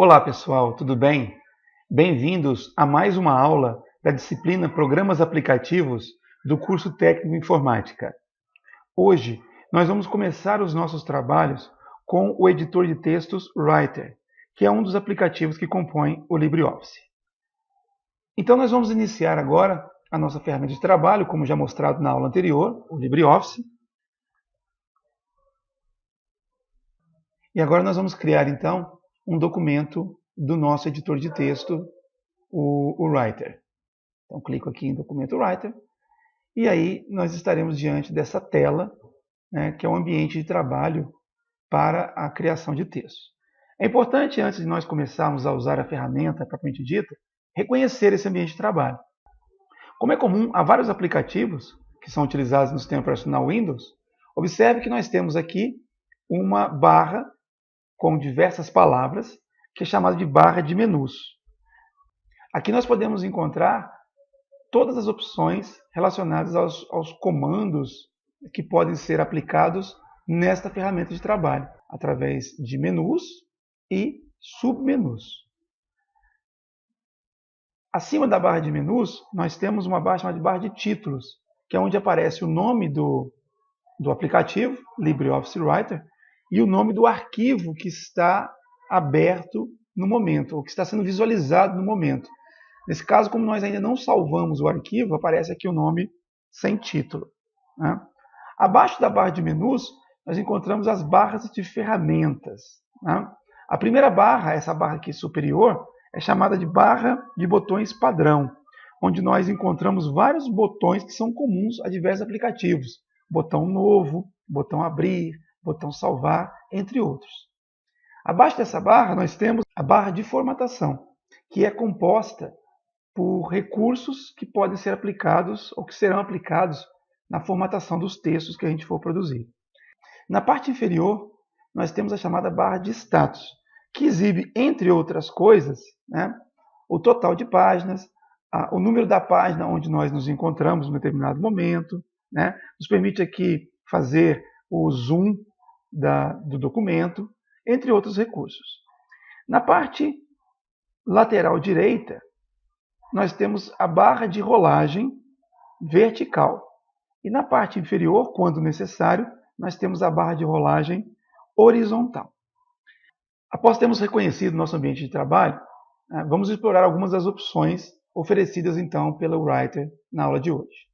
Olá pessoal, tudo bem? Bem-vindos a mais uma aula da disciplina Programas Aplicativos do curso Técnico em Informática. Hoje nós vamos começar os nossos trabalhos com o editor de textos Writer, que é um dos aplicativos que compõem o LibreOffice. Então nós vamos iniciar agora a nossa ferramenta de trabalho, como já mostrado na aula anterior, o LibreOffice. E agora nós vamos criar então um documento do nosso editor de texto, o Writer. Então clico aqui em documento Writer e aí nós estaremos diante dessa tela, né, que é o ambiente de trabalho para a criação de textos. É importante, antes de nós começarmos a usar a ferramenta propriamente dita, reconhecer esse ambiente de trabalho. Como é comum a vários aplicativos que são utilizados no sistema operacional Windows, observe que nós temos aqui uma barra com diversas palavras, que é chamada de barra de menus. Aqui nós podemos encontrar todas as opções relacionadas aos comandos que podem ser aplicados nesta ferramenta de trabalho, através de menus e submenus. Acima da barra de menus, nós temos uma barra chamada de barra de títulos, que é onde aparece o nome do aplicativo, LibreOffice Writer, e o nome do arquivo que está aberto no momento, ou que está sendo visualizado no momento. Nesse caso, como nós ainda não salvamos o arquivo, aparece aqui o nome sem título, né? Abaixo da barra de menus, nós encontramos as barras de ferramentas, né? A primeira barra, essa barra aqui superior, é chamada de barra de botões padrão, onde nós encontramos vários botões que são comuns a diversos aplicativos. Botão novo, botão abrir, botão salvar, entre outros. Abaixo dessa barra, nós temos a barra de formatação, que é composta por recursos que podem ser aplicados ou que serão aplicados na formatação dos textos que a gente for produzir. Na parte inferior, nós temos a chamada barra de status, que exibe, entre outras coisas, né, o total de páginas, o número da página onde nós nos encontramos em um determinado momento, né, nos permite aqui fazer o zoom do documento, entre outros recursos. Na parte lateral direita, nós temos a barra de rolagem vertical. E na parte inferior, quando necessário, nós temos a barra de rolagem horizontal. Após termos reconhecido nosso ambiente de trabalho, vamos explorar algumas das opções oferecidas então pelo Writer na aula de hoje.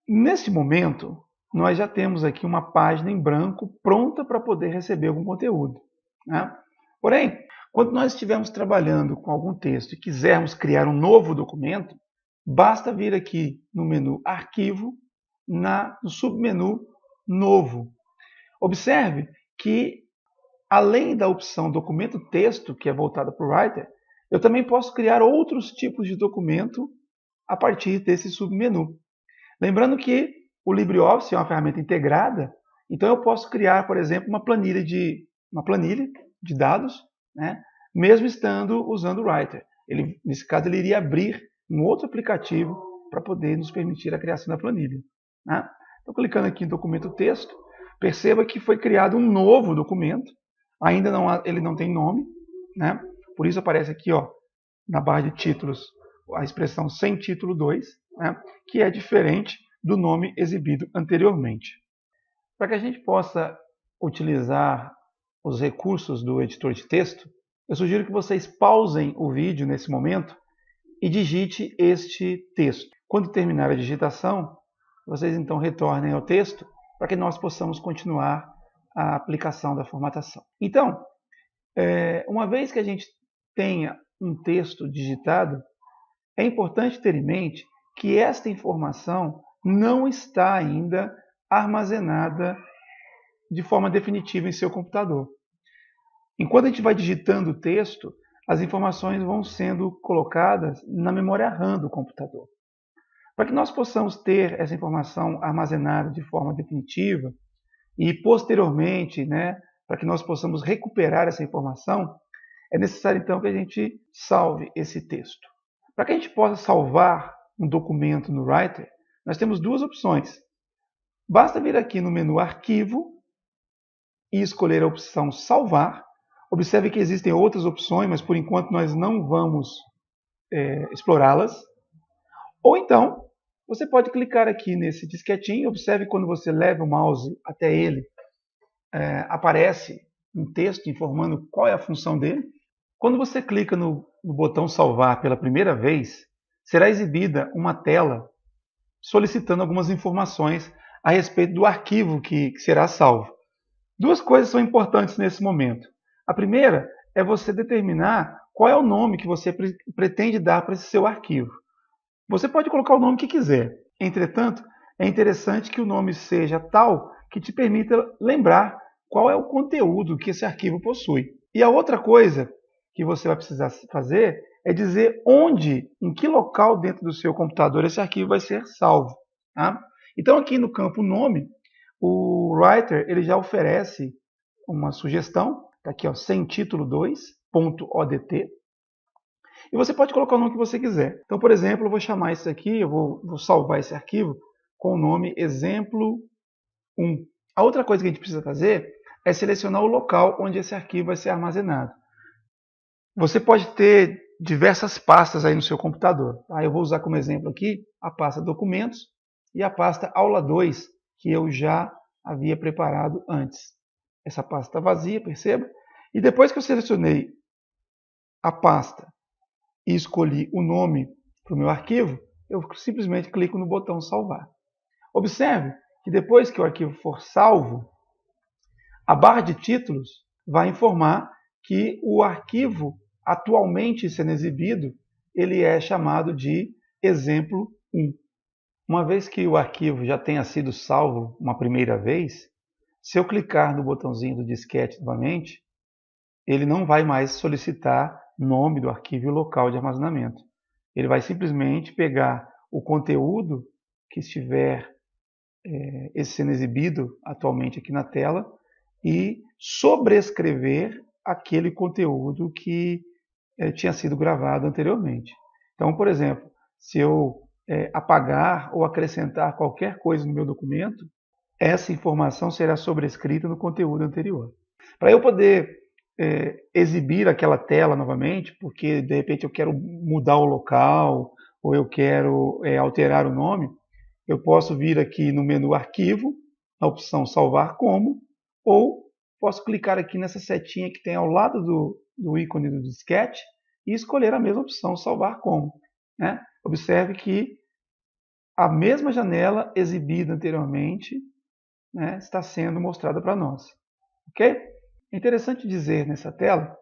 Nesse momento, nós já temos aqui uma página em branco pronta para poder receber algum conteúdo, né? Porém, quando nós estivermos trabalhando com algum texto e quisermos criar um novo documento, basta vir aqui no menu Arquivo, no submenu Novo. Observe que, além da opção Documento Texto, que é voltada para o Writer, eu também posso criar outros tipos de documento a partir desse submenu. Lembrando que o LibreOffice é uma ferramenta integrada, então eu posso criar, por exemplo, uma planilha de dados, né, mesmo estando usando o Writer. Nesse caso, ele iria abrir um outro aplicativo para poder nos permitir a criação da planilha, né? Então, clicando aqui em Documento Texto, perceba que foi criado um novo documento. Ainda ele não tem nome, né? Por isso aparece aqui, ó, na barra de títulos, a expressão sem título 2, né, que é diferente do nome exibido anteriormente. Para que a gente possa utilizar os recursos do editor de texto, eu sugiro que vocês pausem o vídeo nesse momento e digite este texto. Quando terminar a digitação, vocês então retornem ao texto para que nós possamos continuar a aplicação da formatação. Então, uma vez que a gente tenha um texto digitado, é importante ter em mente que esta informação não está ainda armazenada de forma definitiva em seu computador. Enquanto a gente vai digitando o texto, as informações vão sendo colocadas na memória RAM do computador. Para que nós possamos ter essa informação armazenada de forma definitiva e posteriormente, né, para que nós possamos recuperar essa informação, é necessário então que a gente salve esse texto. Para que a gente possa salvar um documento no Writer, nós temos duas opções. Basta vir aqui no menu Arquivo e escolher a opção Salvar, Observe que existem outras opções, mas por enquanto nós não vamos explorá-las. Ou então, você pode clicar aqui nesse disquetinho. Observe quando você leva o mouse até ele, aparece um texto informando qual é a função dele. Quando você clica no botão salvar pela primeira vez, será exibida uma tela solicitando algumas informações a respeito do arquivo que será salvo. Duas coisas são importantes nesse momento. A primeira é você determinar qual é o nome que você pretende dar para esse seu arquivo. Você pode colocar o nome que quiser. Entretanto, é interessante que o nome seja tal que te permita lembrar qual é o conteúdo que esse arquivo possui. E a outra coisa que você vai precisar fazer é dizer onde, em que local dentro do seu computador esse arquivo vai ser salvo. Tá? Então aqui no campo nome, o Writer ele já oferece uma sugestão, tá aqui ó, sem título 2.odt, e você pode colocar o nome que você quiser. Então, por exemplo, eu vou chamar isso aqui, eu vou salvar esse arquivo com o nome exemplo 1. A outra coisa que a gente precisa fazer é selecionar o local onde esse arquivo vai ser armazenado. Você pode ter diversas pastas aí no seu computador. Tá? Eu vou usar como exemplo aqui a pasta documentos e a pasta aula 2, que eu já havia preparado antes. Essa pasta está vazia, perceba? E depois que eu selecionei a pasta e escolhi o nome para o meu arquivo, eu simplesmente clico no botão salvar. Observe que depois que o arquivo for salvo, a barra de títulos vai informar que o arquivo atualmente sendo exibido, ele é chamado de exemplo 1. Uma vez que o arquivo já tenha sido salvo uma primeira vez, se eu clicar no botãozinho do disquete novamente, ele não vai mais solicitar nome do arquivo e local de armazenamento. Ele vai simplesmente pegar o conteúdo que estiver sendo exibido atualmente aqui na tela e sobrescrever aquele conteúdo que tinha sido gravado anteriormente. Então, por exemplo, se eu apagar ou acrescentar qualquer coisa no meu documento, essa informação será sobrescrita no conteúdo anterior. Para eu poder exibir aquela tela novamente, porque de repente eu quero mudar o local ou eu quero alterar o nome, eu posso vir aqui no menu Arquivo, na opção Salvar Como, ou posso clicar aqui nessa setinha que tem ao lado do ícone do disquete e escolher a mesma opção, Salvar Como. Né? Observe que a mesma janela exibida anteriormente, né, está sendo mostrada para nós. Ok? É interessante dizer nessa tela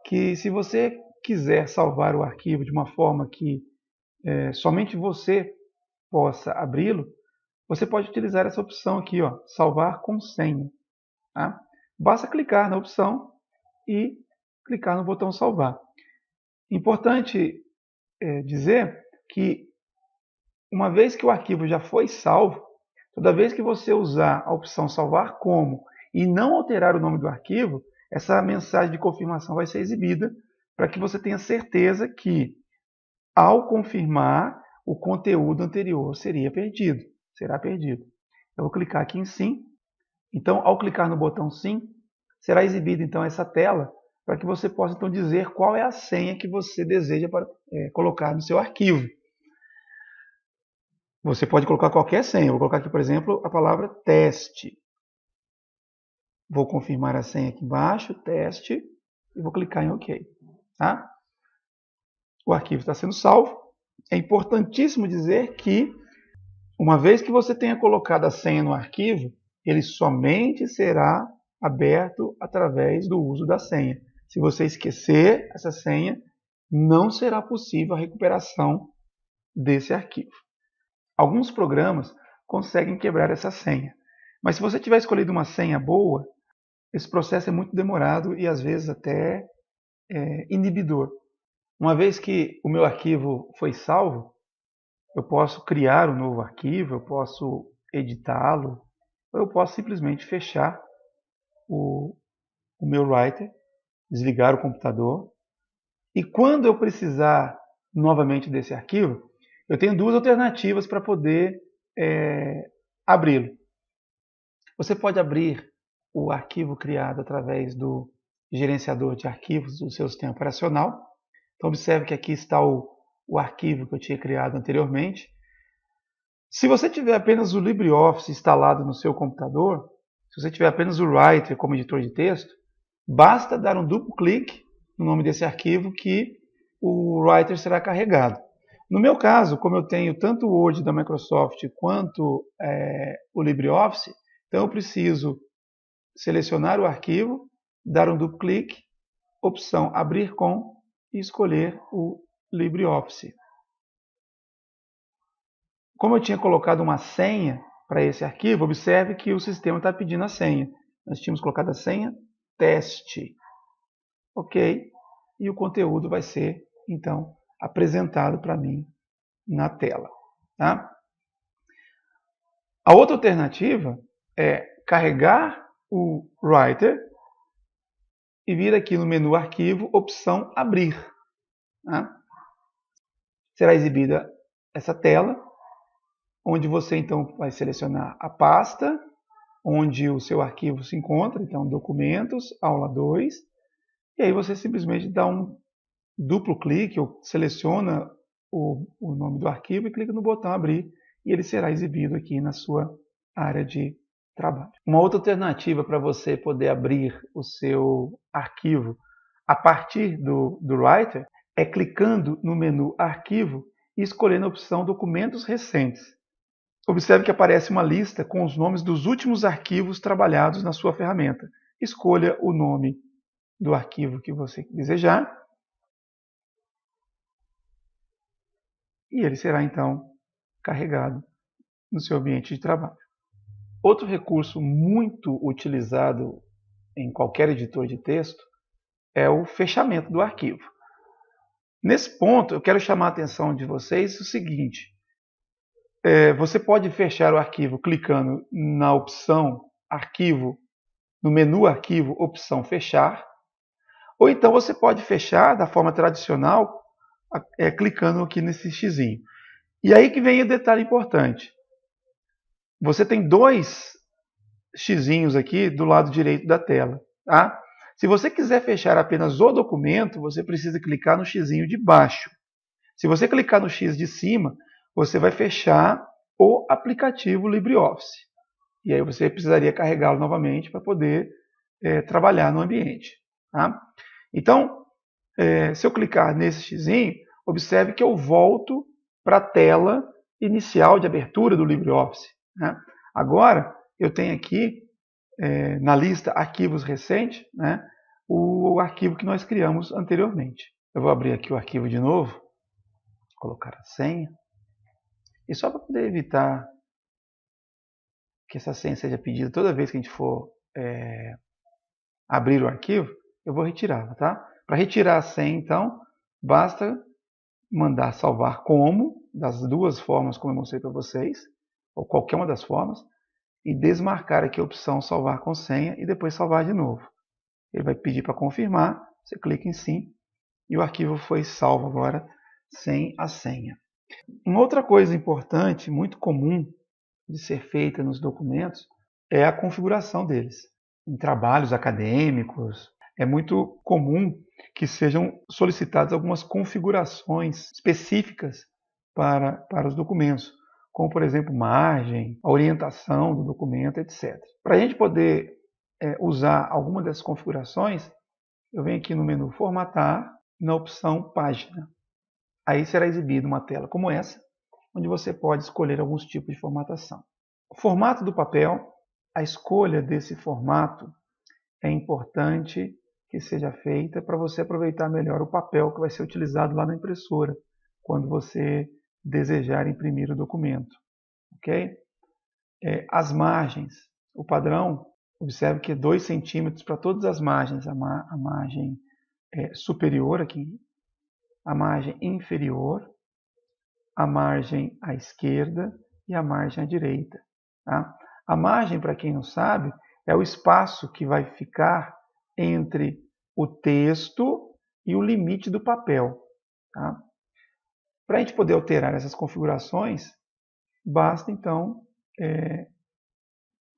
que se você quiser salvar o arquivo de uma forma que somente você possa abri-lo, você pode utilizar essa opção aqui, ó, salvar com senha. Tá? Basta clicar na opção e clicar no botão salvar. Importante dizer que uma vez que o arquivo já foi salvo, toda vez que você usar a opção salvar como e não alterar o nome do arquivo, essa mensagem de confirmação vai ser exibida para que você tenha certeza que, ao confirmar, o conteúdo anterior será perdido. Eu vou clicar aqui em sim. Então, ao clicar no botão sim, será exibida então essa tela para que você possa então dizer qual é a senha que você deseja colocar no seu arquivo. Você pode colocar qualquer senha. Eu vou colocar aqui, por exemplo, a palavra teste. Vou confirmar a senha aqui embaixo, teste, e vou clicar em OK. Tá? O arquivo está sendo salvo. É importantíssimo dizer que, uma vez que você tenha colocado a senha no arquivo, ele somente será aberto através do uso da senha. Se você esquecer essa senha, não será possível a recuperação desse arquivo. Alguns programas conseguem quebrar essa senha. Mas se você tiver escolhido uma senha boa, esse processo é muito demorado e às vezes até inibidor. Uma vez que o meu arquivo foi salvo, eu posso criar um novo arquivo, eu posso editá-lo, ou eu posso simplesmente fechar o meu Writer, desligar o computador. E quando eu precisar novamente desse arquivo, eu tenho duas alternativas para poder abri-lo. Você pode abrir o arquivo criado através do gerenciador de arquivos do seu sistema operacional. Então observe que aqui está o arquivo que eu tinha criado anteriormente. Se você tiver apenas o LibreOffice instalado no seu computador, se você tiver apenas o Writer como editor de texto, basta dar um duplo clique no nome desse arquivo que o Writer será carregado. No meu caso, como eu tenho tanto o Word da Microsoft quanto o LibreOffice, então eu preciso selecionar o arquivo, dar um duplo clique, opção Abrir com e escolher o LibreOffice. Como eu tinha colocado uma senha para esse arquivo, observe que o sistema está pedindo a senha. Nós tínhamos colocado a senha teste. Ok? E o conteúdo vai ser, então, apresentado para mim na tela. Tá? A outra alternativa é carregar o Writer e vir aqui no menu Arquivo, opção Abrir. Tá? Será exibida essa tela, onde você então vai selecionar a pasta, onde o seu arquivo se encontra, então Documentos, Aula 2, e aí você simplesmente dá um duplo clique, ou seleciona o nome do arquivo e clica no botão Abrir, e ele será exibido aqui na sua área de trabalho. Uma outra alternativa para você poder abrir o seu arquivo a partir do Writer é clicando no menu Arquivo e escolhendo a opção Documentos Recentes. Observe que aparece uma lista com os nomes dos últimos arquivos trabalhados na sua ferramenta. Escolha o nome do arquivo que você desejar e ele será então carregado no seu ambiente de trabalho. Outro recurso muito utilizado em qualquer editor de texto é o fechamento do arquivo. Nesse ponto, eu quero chamar a atenção de vocês o seguinte: você pode fechar o arquivo clicando na opção Arquivo, no menu Arquivo, opção Fechar, ou então você pode fechar da forma tradicional, clicando aqui nesse xizinho. E aí que vem o detalhe importante. Você tem dois xizinhos aqui do lado direito da tela. Tá? Se você quiser fechar apenas o documento, você precisa clicar no xizinho de baixo. Se você clicar no X de cima, você vai fechar o aplicativo LibreOffice. E aí você precisaria carregá-lo novamente para poder trabalhar no ambiente. Tá? Então, se eu clicar nesse xizinho, observe que eu volto para a tela inicial de abertura do LibreOffice. Né? Agora, eu tenho aqui, na lista Arquivos Recentes, né, o arquivo que nós criamos anteriormente. Eu vou abrir aqui o arquivo de novo, colocar a senha, e só para poder evitar que essa senha seja pedida toda vez que a gente for abrir o arquivo, eu vou retirá-la. Tá? Para retirar a senha, então, basta mandar salvar como, das duas formas como eu mostrei para vocês, ou qualquer uma das formas, e desmarcar aqui a opção salvar com senha e depois salvar de novo. Ele vai pedir para confirmar, você clica em sim e o arquivo foi salvo agora sem a senha. Uma outra coisa importante, muito comum de ser feita nos documentos, é a configuração deles. Em trabalhos acadêmicos, é muito comum que sejam solicitadas algumas configurações específicas para os documentos, como, por exemplo, margem, a orientação do documento, etc. Para a gente poder usar alguma dessas configurações, eu venho aqui no menu Formatar, na opção Página. Aí será exibida uma tela como essa, onde você pode escolher alguns tipos de formatação. O formato do papel, a escolha desse formato é importante que seja feita para você aproveitar melhor o papel que vai ser utilizado lá na impressora, quando você desejar imprimir o documento. Okay? As margens, o padrão, observe que é 2 centímetros para todas as margens, a margem superior aqui, a margem inferior, a margem à esquerda e a margem à direita. Tá? A margem, para quem não sabe, é o espaço que vai ficar entre o texto e o limite do papel. Tá? Para a gente poder alterar essas configurações, basta então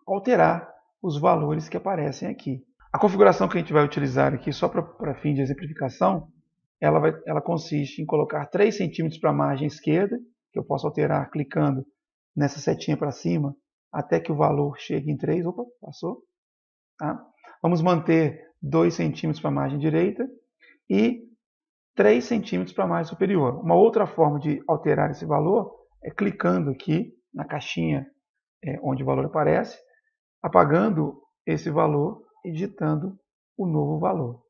alterar os valores que aparecem aqui. A configuração que a gente vai utilizar aqui, só para fim de exemplificação, ela consiste em colocar 3 centímetros para a margem esquerda, que eu posso alterar clicando nessa setinha para cima, até que o valor chegue em 3. Opa, passou. Tá? Vamos manter 2 centímetros para a margem direita e 3 centímetros para a margem superior. Uma outra forma de alterar esse valor é clicando aqui na caixinha onde o valor aparece, apagando esse valor e digitando o novo valor.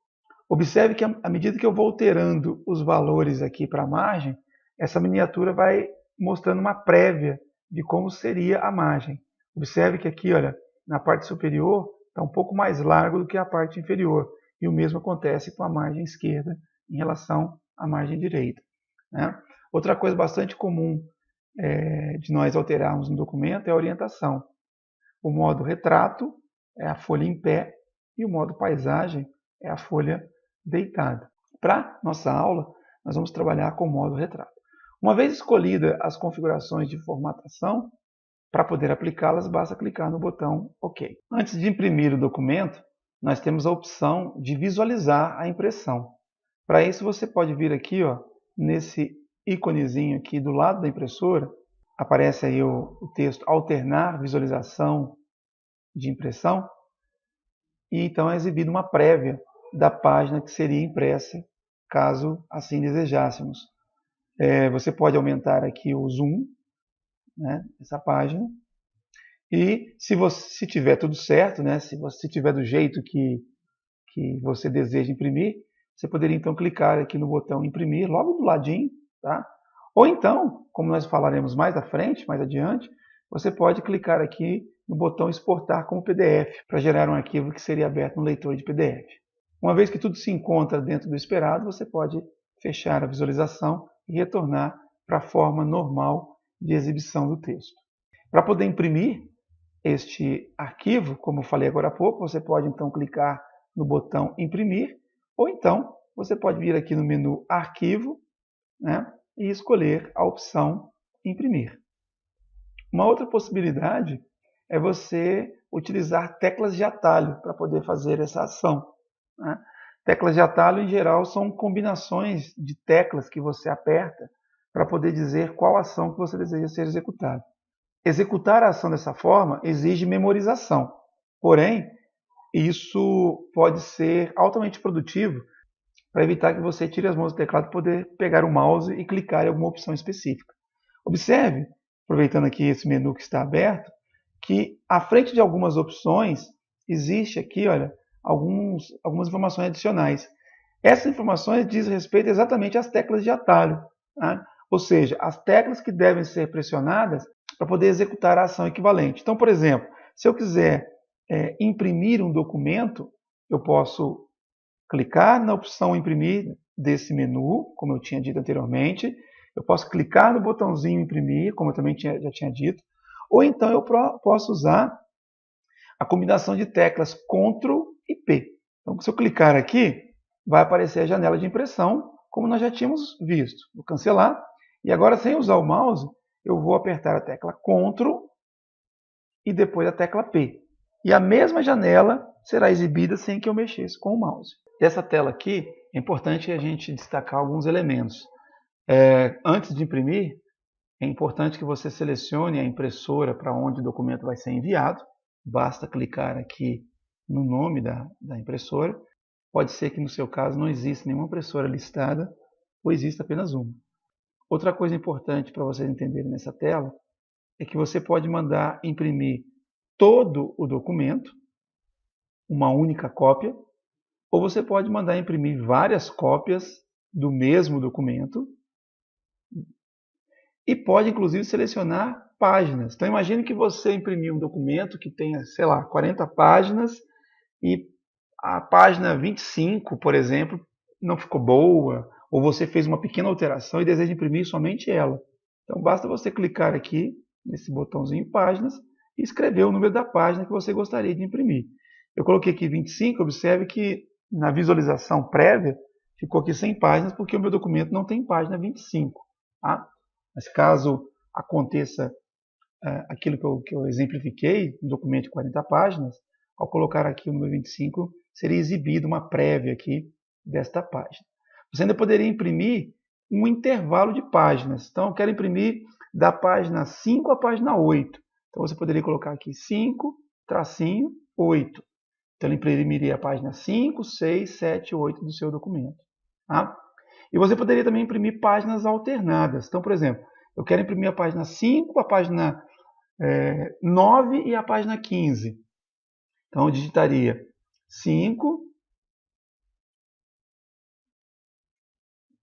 Observe que à medida que eu vou alterando os valores aqui para a margem, essa miniatura vai mostrando uma prévia de como seria a margem. Observe que aqui, olha, na parte superior está um pouco mais largo do que a parte inferior. E o mesmo acontece com a margem esquerda em relação à margem direita. Né? Outra coisa bastante comum de nós alterarmos no documento é a orientação. O modo retrato é a folha em pé e o modo paisagem é a folha deitada. Para nossa aula, nós vamos trabalhar com o modo retrato. Uma vez escolhidas as configurações de formatação, para poder aplicá-las, basta clicar no botão OK. Antes de imprimir o documento, nós temos a opção de visualizar a impressão. Para isso, você pode vir aqui, ó, nesse íconezinho aqui do lado da impressora, aparece aí o texto alternar visualização de impressão, e então é exibida uma prévia da página que seria impressa, caso assim desejássemos. Você pode aumentar aqui o zoom, né, dessa página, e se tiver tudo certo, né, se tiver do jeito que você deseja imprimir, você poderia então clicar aqui no botão imprimir, logo do ladinho, tá? Ou então, como nós falaremos mais à frente, mais adiante, você pode clicar aqui no botão exportar como PDF, para gerar um arquivo que seria aberto no leitor de PDF. Uma vez que tudo se encontra dentro do esperado, você pode fechar a visualização e retornar para a forma normal de exibição do texto. Para poder imprimir este arquivo, como eu falei agora há pouco, você pode então clicar no botão imprimir, ou então você pode vir aqui no menu arquivo, né, e escolher a opção imprimir. Uma outra possibilidade é você utilizar teclas de atalho para poder fazer essa ação. Né? Teclas de atalho, em geral, são combinações de teclas que você aperta para poder dizer qual ação que você deseja ser executada. Executar a ação dessa forma exige memorização, porém, isso pode ser altamente produtivo para evitar que você tire as mãos do teclado e poder pegar o mouse e clicar em alguma opção específica. Observe, aproveitando aqui esse menu que está aberto, que à frente de algumas opções existe aqui, olha, algumas informações adicionais. Essas informações dizem respeito exatamente às teclas de atalho, tá? Ou seja, as teclas que devem ser pressionadas para poder executar a ação equivalente. Então, por exemplo, se eu quiser imprimir um documento, eu posso clicar na opção imprimir desse menu, como eu tinha dito anteriormente. Eu posso clicar no botãozinho imprimir, como eu também já tinha dito. Ou então eu posso usar a combinação de teclas CTRL e P. Então, se eu clicar aqui, vai aparecer a janela de impressão, como nós já tínhamos visto. Vou cancelar. E agora, sem usar o mouse, eu vou apertar a tecla CTRL e depois a tecla P. E a mesma janela será exibida sem que eu mexesse com o mouse. Dessa tela aqui, é importante a gente destacar alguns elementos. Antes de imprimir, é importante que você selecione a impressora para onde o documento vai ser enviado. Basta clicar aqui no nome da impressora. Pode ser que no seu caso não exista nenhuma impressora listada ou exista apenas uma. Outra coisa importante para vocês entenderem nessa tela é que você pode mandar imprimir todo o documento, uma única cópia, ou você pode mandar imprimir várias cópias do mesmo documento e pode inclusive selecionar páginas. Então imagine que você imprimiu um documento que tenha, sei lá, 40 páginas e a página 25, por exemplo, não ficou boa, ou você fez uma pequena alteração e deseja imprimir somente ela. Então basta você clicar aqui nesse botãozinho páginas e escrever o número da página que você gostaria de imprimir. Eu coloquei aqui 25, observe que na visualização prévia ficou aqui 100 páginas porque o meu documento não tem página 25. Tá? Mas caso aconteça aquilo que eu exemplifiquei, um documento de 40 páginas, ao colocar aqui o número 25, seria exibido uma prévia aqui desta página. Você ainda poderia imprimir um intervalo de páginas. Então, eu quero imprimir da página 5 à página 8. Então, você poderia colocar aqui 5, tracinho, 8. Então, ele imprimiria a página 5, 6, 7, 8 do seu documento. Tá? E você poderia também imprimir páginas alternadas. Então, por exemplo, eu quero imprimir a página 5, a página 9 e a página 15. Então, eu digitaria 5,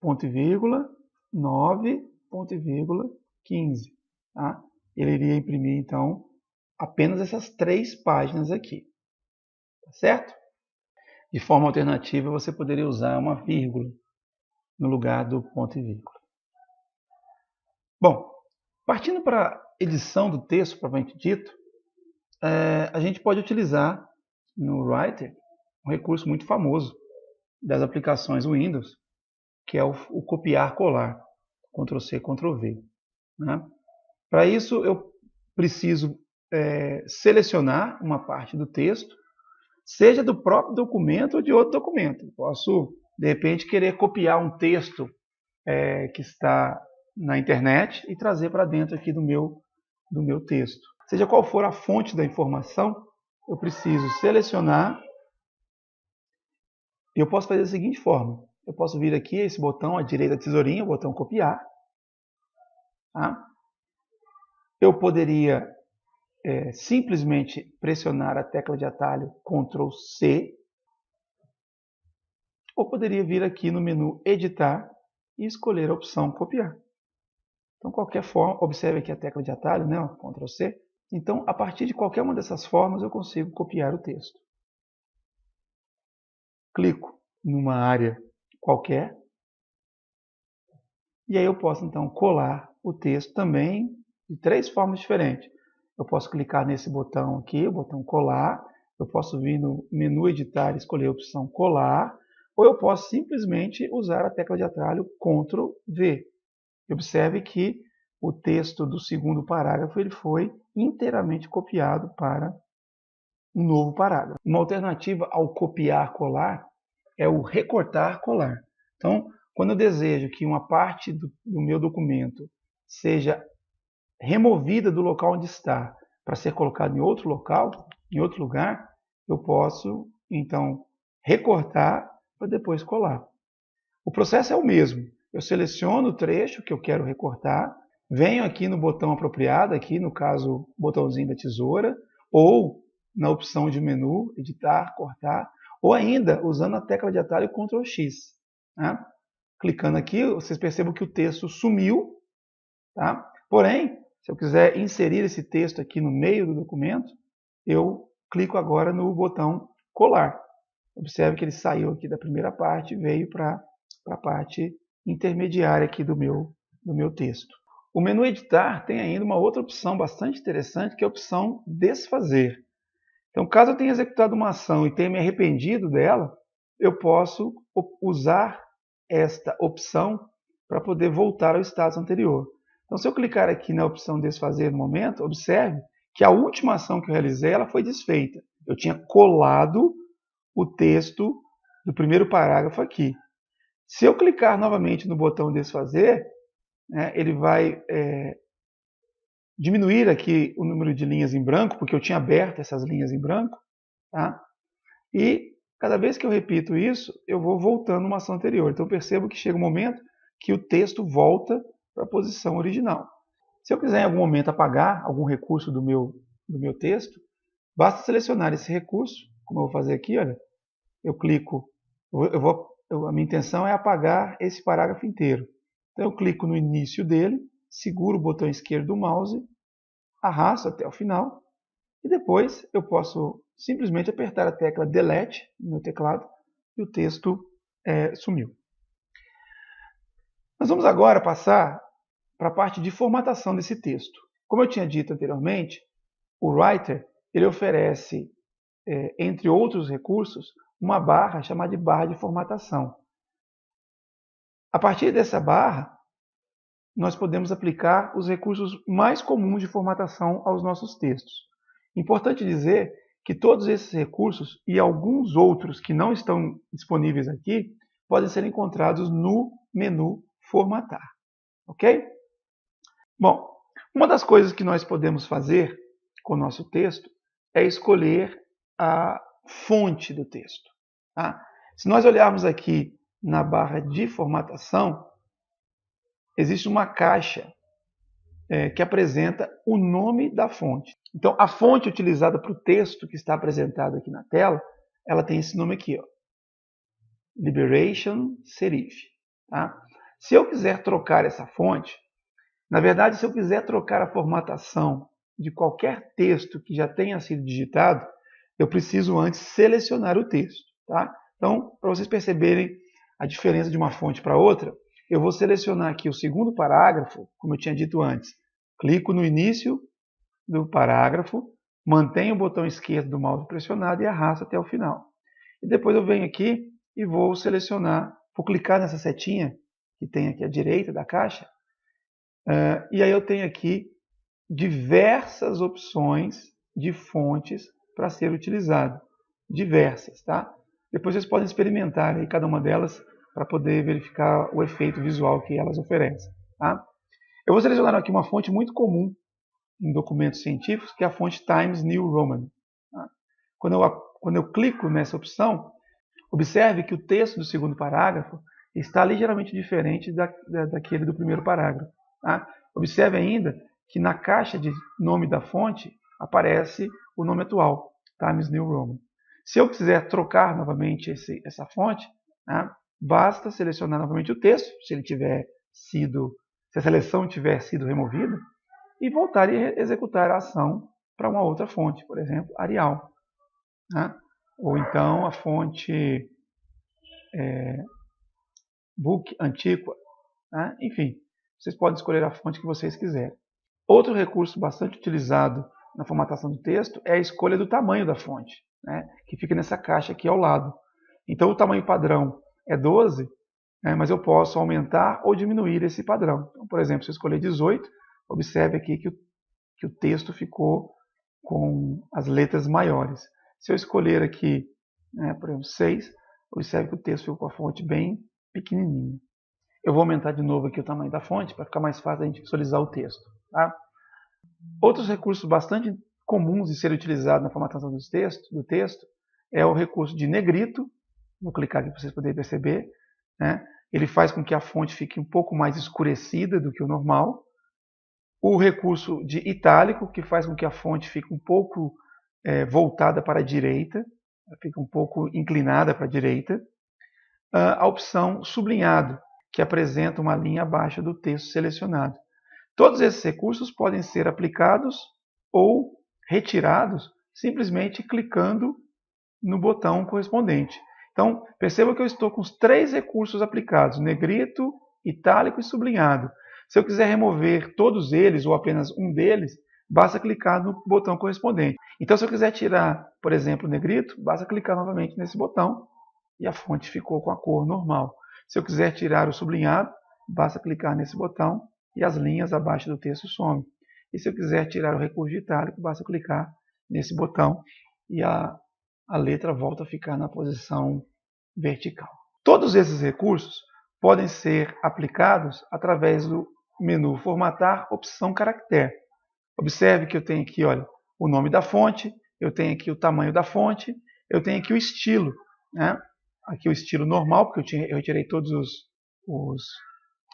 ponto e vírgula, 9, ponto e vírgula, 15. Tá? Ele iria imprimir, então, apenas essas 3 páginas aqui. Tá certo? De forma alternativa, você poderia usar uma vírgula no lugar do ponto e vírgula. Bom, partindo para a edição do texto, propriamente dito, a gente pode utilizar no Writer um recurso muito famoso das aplicações Windows, que é o copiar-colar, Ctrl+C, Ctrl+V. Né? Para isso, eu preciso selecionar uma parte do texto, seja do próprio documento ou de outro documento. Posso, de repente, querer copiar um texto que está na internet e trazer para dentro aqui do meu texto. Seja qual for a fonte da informação, eu preciso selecionar. E eu posso fazer da seguinte forma. Eu posso vir aqui, esse botão à direita da tesourinha, o botão copiar. Tá? Eu poderia simplesmente pressionar a tecla de atalho Ctrl+C. Ou poderia vir aqui no menu Editar e escolher a opção Copiar. Então, qualquer forma, observe aqui a tecla de atalho, né? Ctrl+C. Então, a partir de qualquer uma dessas formas, eu consigo copiar o texto. Clico numa área qualquer. E aí eu posso, então, colar o texto também de 3 formas diferentes. Eu posso clicar nesse botão aqui, o botão colar. Eu posso vir no menu editar e escolher a opção colar. Ou eu posso simplesmente usar a tecla de atalho Ctrl+V. Observe que o texto do segundo parágrafo ele foi inteiramente copiado para um novo parágrafo. Uma alternativa ao copiar-colar é o recortar-colar. Então, quando eu desejo que uma parte do meu documento seja removida do local onde está para ser colocada em outro local, em outro lugar, eu posso, então, recortar para depois colar. O processo é o mesmo. Eu seleciono o trecho que eu quero recortar, venho aqui no botão apropriado, aqui no caso, o botãozinho da tesoura, ou na opção de menu, editar, cortar, ou ainda usando a tecla de atalho Ctrl+X. Tá? Clicando aqui, vocês percebam que o texto sumiu. Tá? Porém, se eu quiser inserir esse texto aqui no meio do documento, eu clico agora no botão colar. Observe que ele saiu aqui da primeira parte e veio para a parte intermediária aqui do meu texto. O menu editar tem ainda uma outra opção bastante interessante, que é a opção desfazer. Então, caso eu tenha executado uma ação e tenha me arrependido dela, eu posso usar esta opção para poder voltar ao status anterior. Então, se eu clicar aqui na opção desfazer no momento, observe que a última ação que eu realizei ela foi desfeita. Eu tinha colado o texto do primeiro parágrafo aqui. Se eu clicar novamente no botão desfazer, ele vai diminuir aqui o número de linhas em branco, porque eu tinha aberto essas linhas em branco. Tá? E cada vez que eu repito isso, eu vou voltando uma ação anterior. Então eu percebo que chega um momento que o texto volta para a posição original. Se eu quiser em algum momento apagar algum recurso do meu texto, basta selecionar esse recurso, como eu vou fazer aqui, olha. Eu clico, a minha intenção é apagar esse parágrafo inteiro. Então eu clico no início dele, seguro o botão esquerdo do mouse, arrasto até o final, e depois eu posso simplesmente apertar a tecla Delete no meu teclado e o texto sumiu. Nós vamos agora passar para a parte de formatação desse texto. Como eu tinha dito anteriormente, o Writer ele oferece, entre outros recursos, uma barra chamada de barra de formatação. A partir dessa barra, nós podemos aplicar os recursos mais comuns de formatação aos nossos textos. Importante dizer que todos esses recursos e alguns outros que não estão disponíveis aqui podem ser encontrados no menu Formatar. Ok? Bom, uma das coisas que nós podemos fazer com o nosso texto é escolher a fonte do texto. Tá? Se nós olharmos aqui na barra de formatação, existe uma caixa que apresenta o nome da fonte. Então, a fonte utilizada para o texto que está apresentado aqui na tela, ela tem esse nome aqui, ó, Liberation Serif. Tá? Se eu quiser trocar essa fonte, na verdade, se eu quiser trocar a formatação de qualquer texto que já tenha sido digitado, eu preciso antes selecionar o texto. Tá? Então, para vocês perceberem a diferença de uma fonte para outra, eu vou selecionar aqui o segundo parágrafo, como eu tinha dito antes. Clico no início do parágrafo, mantenho o botão esquerdo do mouse pressionado e arrasto até o final. E depois eu venho aqui e vou selecionar, vou clicar nessa setinha que tem aqui à direita da caixa, e aí eu tenho aqui diversas opções de fontes para ser utilizado. Diversas, tá? Depois vocês podem experimentar aí cada uma delas para poder verificar o efeito visual que elas oferecem. Tá? Eu vou selecionar aqui uma fonte muito comum em documentos científicos, que é a fonte Times New Roman. Tá? Quando eu clico nessa opção, observe que o texto do segundo parágrafo está ligeiramente diferente daquele do primeiro parágrafo. Tá? Observe ainda que na caixa de nome da fonte aparece o nome atual, Times New Roman. Se eu quiser trocar novamente essa fonte, tá? Basta selecionar novamente o texto, se a seleção tiver sido removida, e voltar e executar a ação para uma outra fonte, por exemplo, Arial. Tá? Ou então a fonte Book Antiqua. Tá? Enfim, vocês podem escolher a fonte que vocês quiserem. Outro recurso bastante utilizado na formatação do texto é a escolha do tamanho da fonte, né, que fica nessa caixa aqui ao lado. Então o tamanho padrão é 12, né, mas eu posso aumentar ou diminuir esse padrão. Então, por exemplo, se eu escolher 18, observe aqui que o texto ficou com as letras maiores. Se eu escolher aqui, né, por exemplo, 6, observe que o texto ficou com a fonte bem pequenininha. Eu vou aumentar de novo aqui o tamanho da fonte para ficar mais fácil a gente visualizar o texto. Tá? Outros recursos bastante comuns de ser utilizados na formatação do texto é o recurso de negrito. Vou clicar aqui para vocês poderem perceber. Né? Ele faz com que a fonte fique um pouco mais escurecida do que o normal. O recurso de itálico, que faz com que a fonte fique um pouco voltada para a direita, fica um pouco inclinada para a direita. A opção sublinhado, que apresenta uma linha abaixo do texto selecionado. Todos esses recursos podem ser aplicados ou retirados simplesmente clicando no botão correspondente. Então, perceba que eu estou com os 3 recursos aplicados, negrito, itálico e sublinhado. Se eu quiser remover todos eles ou apenas um deles, basta clicar no botão correspondente. Então, se eu quiser tirar, por exemplo, o negrito, basta clicar novamente nesse botão e a fonte ficou com a cor normal. Se eu quiser tirar o sublinhado, basta clicar nesse botão e as linhas abaixo do texto somem. E se eu quiser tirar o recurso de itálico, basta clicar nesse botão e a letra volta a ficar na posição vertical. Todos esses recursos podem ser aplicados através do menu Formatar, opção Caractere. Observe que eu tenho aqui, olha, o nome da fonte, eu tenho aqui o tamanho da fonte, eu tenho aqui o estilo, né? Aqui o estilo normal, porque eu retirei todos os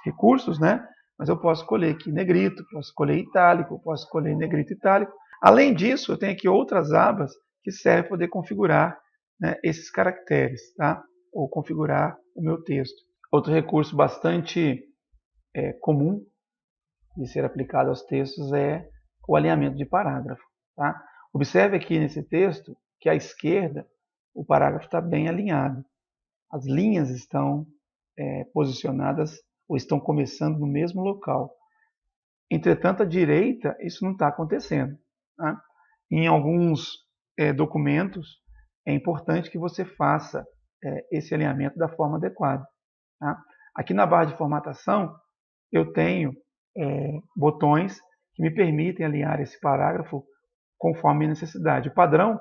recursos, né? Mas eu posso escolher aqui negrito, posso escolher itálico, posso escolher negrito itálico. Além disso, eu tenho aqui outras abas que servem para poder configurar, né, esses caracteres, tá? Ou configurar o meu texto. Outro recurso bastante comum de ser aplicado aos textos é o alinhamento de parágrafo. Tá? Observe aqui nesse texto que à esquerda o parágrafo está bem alinhado. As linhas estão posicionadas ou estão começando no mesmo local. Entretanto, à direita, isso não está acontecendo. Tá? Em alguns documentos, é importante que você faça esse alinhamento da forma adequada. Tá? Aqui na barra de formatação, eu tenho botões que me permitem alinhar esse parágrafo conforme a necessidade. O padrão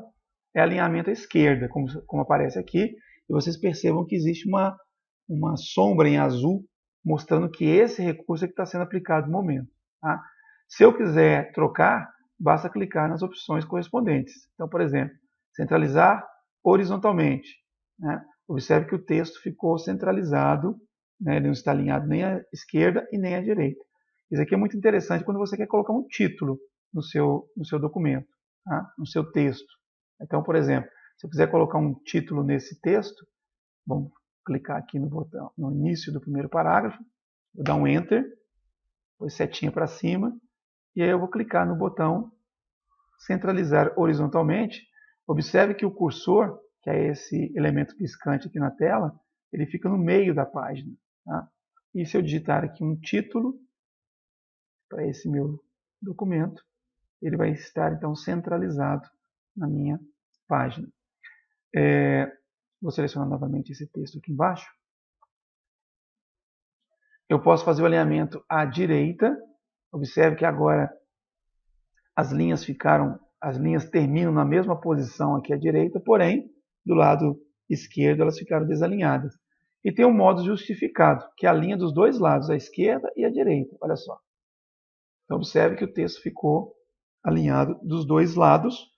é alinhamento à esquerda, como aparece aqui. E vocês percebam que existe uma sombra em azul mostrando que esse recurso é que está sendo aplicado no momento. Tá? Se eu quiser trocar, basta clicar nas opções correspondentes. Então, por exemplo, centralizar horizontalmente. Né? Observe que o texto ficou centralizado, né? Ele não está alinhado nem à esquerda e nem à direita. Isso aqui é muito interessante quando você quer colocar um título no seu documento, tá? No seu texto. Então, por exemplo, se eu quiser colocar um título nesse texto, vamos clicar aqui no botão, no início do primeiro parágrafo, vou dar um Enter, depois setinha para cima, e aí eu vou clicar no botão centralizar horizontalmente. Observe que o cursor, que é esse elemento piscante aqui na tela, ele fica no meio da página. Tá? E se eu digitar aqui um título para esse meu documento, ele vai estar então centralizado na minha página. Vou selecionar novamente esse texto aqui embaixo. Eu posso fazer o alinhamento à direita. Observe que agora as linhas terminam na mesma posição aqui à direita, porém, do lado esquerdo elas ficaram desalinhadas. E tem um modo justificado, que é a linha dos dois lados, a esquerda e a direita. Olha só. Então, observe que o texto ficou alinhado dos dois lados,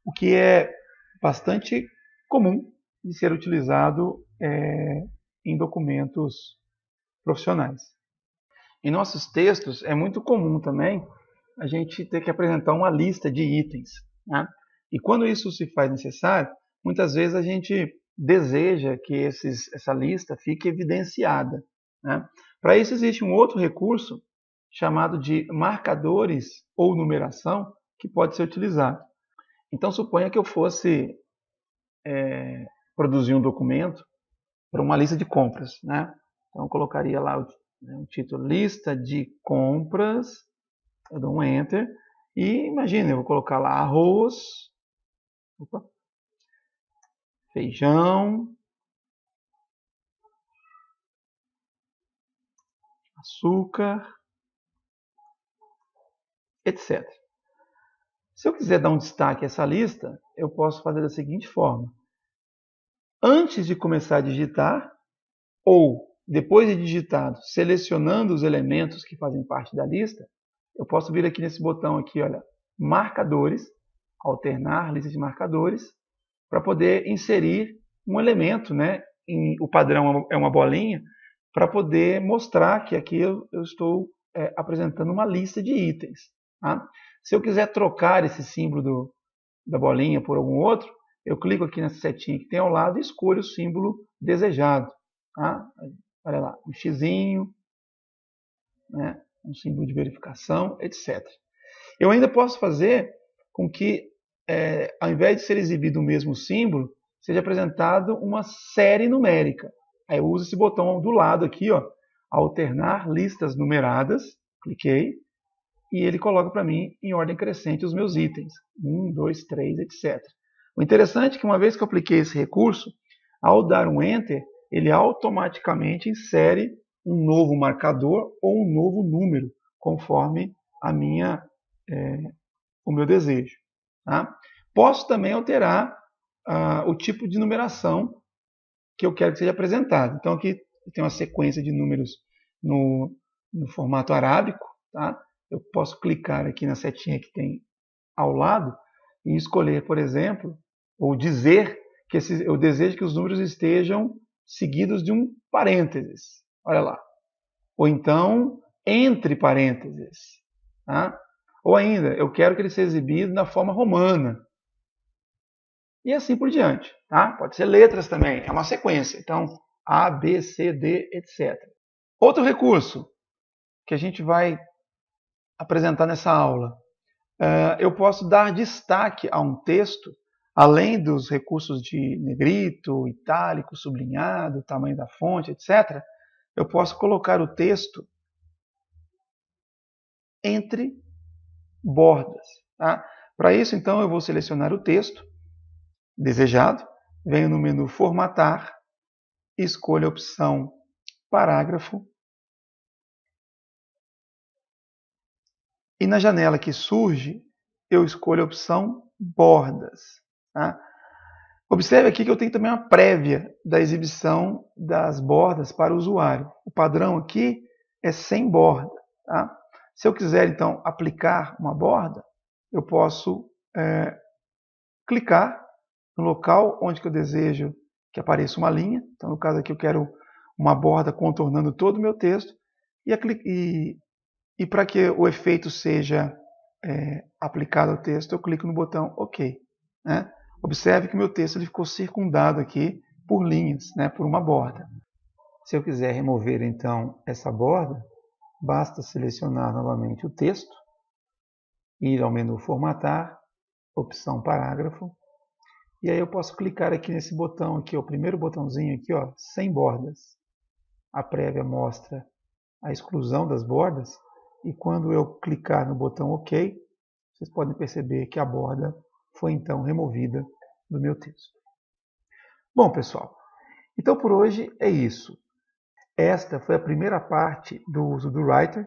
o que é bastante comum de ser utilizado em documentos profissionais. Em nossos textos é muito comum também a gente ter que apresentar uma lista de itens. Né? E quando isso se faz necessário, muitas vezes a gente deseja que essa lista fique evidenciada. Né? Para isso existe um outro recurso chamado de marcadores ou numeração que pode ser utilizado. Então suponha que eu fosse produzir um documento para uma lista de compras. Né? Então eu colocaria lá o título lista de compras, eu dou um Enter, e imagina, eu vou colocar lá arroz, feijão, açúcar, etc. Se eu quiser dar um destaque a essa lista, eu posso fazer da seguinte forma. Antes de começar a digitar, ou depois de digitado, selecionando os elementos que fazem parte da lista, eu posso vir aqui nesse botão aqui, olha, marcadores, alternar lista de marcadores, para poder inserir um elemento, né? O padrão é uma bolinha, para poder mostrar que aqui eu estou apresentando uma lista de itens. Tá? Se eu quiser trocar esse símbolo da bolinha por algum outro, eu clico aqui nessa setinha que tem ao lado e escolho o símbolo desejado. Tá? Olha lá, um xizinho, né? Um símbolo de verificação, etc. Eu ainda posso fazer com que, ao invés de ser exibido o mesmo símbolo, seja apresentado uma série numérica. Aí eu uso esse botão do lado aqui, ó, alternar listas numeradas, cliquei, e ele coloca para mim em ordem crescente os meus itens. 1, 2, 3, etc. O interessante é que uma vez que eu apliquei esse recurso, ao dar um Enter, ele automaticamente insere um novo marcador ou um novo número, conforme o meu desejo. Tá? Posso também alterar o tipo de numeração que eu quero que seja apresentado. Então aqui tem uma sequência de números no formato arábico. Tá? Eu posso clicar aqui na setinha que tem ao lado e escolher, por exemplo, ou dizer que eu desejo que os números estejam seguidos de um parênteses. Olha lá. Ou então, entre parênteses. Tá? Ou ainda, eu quero que ele seja exibido na forma romana. E assim por diante. Tá? Pode ser letras também, é uma sequência. Então, A, B, C, D, etc. Outro recurso que a gente vai apresentar nessa aula. Eu posso dar destaque a um texto, além dos recursos de negrito, itálico, sublinhado, tamanho da fonte, etc. Eu posso colocar o texto entre bordas. Tá? Para isso, então, eu vou selecionar o texto desejado, venho no menu Formatar, escolho a opção Parágrafo, e na janela que surge, eu escolho a opção Bordas. Tá? Observe aqui que eu tenho também uma prévia da exibição das bordas para o usuário. O padrão aqui é sem borda. Tá? Se eu quiser, então, aplicar uma borda, eu posso clicar no local onde que eu desejo que apareça uma linha. Então, no caso aqui, eu quero uma borda contornando todo o meu texto. E para que o efeito seja aplicado ao texto, eu clico no botão OK. Né? Observe que o meu texto ele ficou circundado aqui por linhas, né, por uma borda. Se eu quiser remover, então, essa borda, basta selecionar novamente o texto, ir ao menu Formatar, opção Parágrafo, e aí eu posso clicar aqui nesse botão, aqui, o primeiro botãozinho aqui, ó, sem bordas. A prévia mostra a exclusão das bordas, e quando eu clicar no botão OK, vocês podem perceber que a borda foi então removida do meu texto. Bom, pessoal, então por hoje é isso. Esta foi a primeira parte do uso do Writer.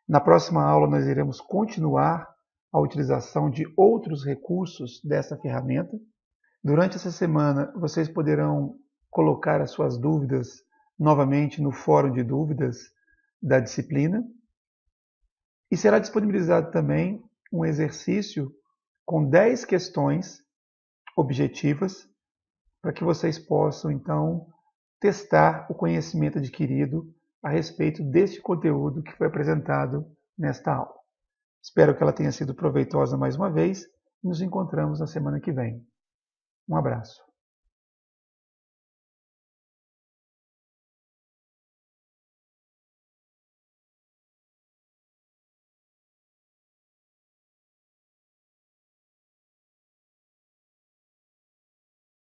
Na próxima aula nós iremos continuar a utilização de outros recursos dessa ferramenta. Durante essa semana vocês poderão colocar as suas dúvidas novamente no fórum de dúvidas da disciplina. E será disponibilizado também um exercício com 10 questões objetivas para que vocês possam, então, testar o conhecimento adquirido a respeito deste conteúdo que foi apresentado nesta aula. Espero que ela tenha sido proveitosa mais uma vez e nos encontramos na semana que vem. Um abraço.